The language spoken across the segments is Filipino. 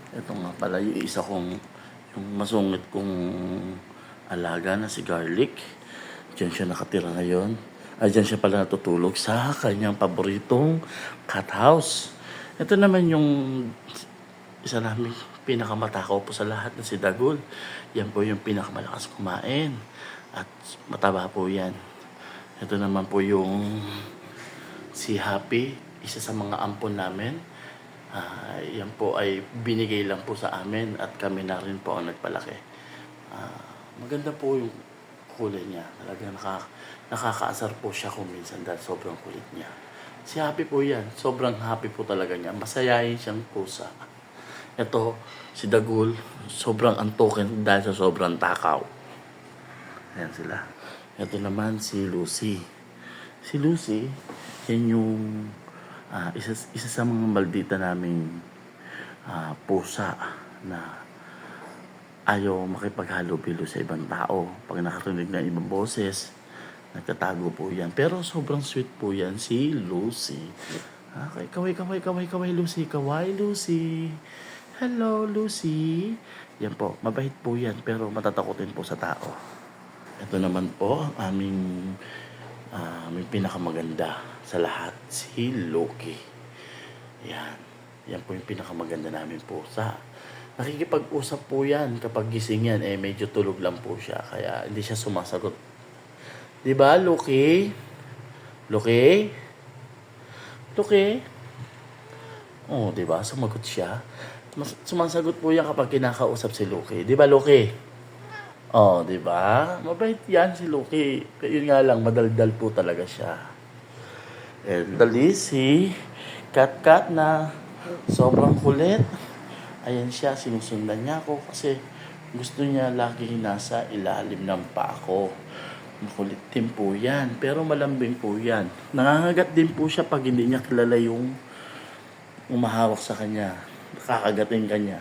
Ito nga pala yung isa kong, yung masungit kong alaga na si Garlic. Diyan siya nakatira ngayon. Diyan siya pala natutulog sa kanyang paboritong cat house. Ito naman yung isa namin pinakamatakaw po sa lahat na si Dagul. Yan po yung pinakamalakas kumain. At mataba po yan. Ito naman po yung si Happy, isa sa mga ampon namin. Yan po ay binigay lang po sa amin at kami na rin po ang nagpalaki. Maganda po yung kulay niya. Talagang nakakaasar po siya kung minsan dahil sobrang kulit niya. Si Happy po yan. Sobrang happy po talaga niya. Masayahin siyang pusa. Ito, si Dagul, sobrang antukin dahil sa sobrang takaw. Ayan sila. Ito naman si Lucy. Si Lucy, yan yung isa sa mga maldita naming pusa na ayaw makipaghalubilo sa ibang tao. Pag nakarinig ng ibang boses, nagtatago po yan. Pero sobrang sweet po yan si Lucy. Okay, kaway Lucy. Kaway Lucy. Hello Lucy. Yan po, mabait po yan pero matatakotin po sa tao. Ito naman po ang aming pinakamaganda sa lahat, si Loki. Yan. Yan po yung pinakamaganda namin pusa. Nakikipag-usap po yan. Kapag gising yan, medyo tulog lang po siya. Kaya hindi siya sumasagot. Diba, Loki? Loki? Loki? Oh, diba? Sumagot siya. Sumasagot po yan kapag kinakausap si Loki. Diba, Loki? Oh, diba? Mabait yan si Loki. Yun nga lang, madaldal po talaga siya. And dali si Kat na sobrang kulit. Ayan siya, sinusundan niya ako kasi gusto niya lagi nasa ilalim ng paa ko. Makulit din po yan, pero malambing po yan. Nangangagat din po siya pag hindi niya kilala yung umahawak sa kanya. Nakakagatin kanya.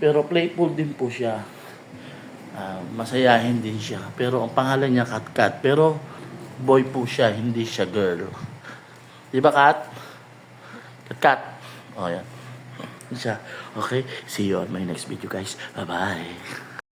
Pero playful din po siya. Masayahin din siya. Pero ang pangalan niya Kat. Pero boy po siya, hindi siya girl. Diba Kat? Kat. Oh, yan. Siya. Okay, see you on my next video guys. Bye-bye.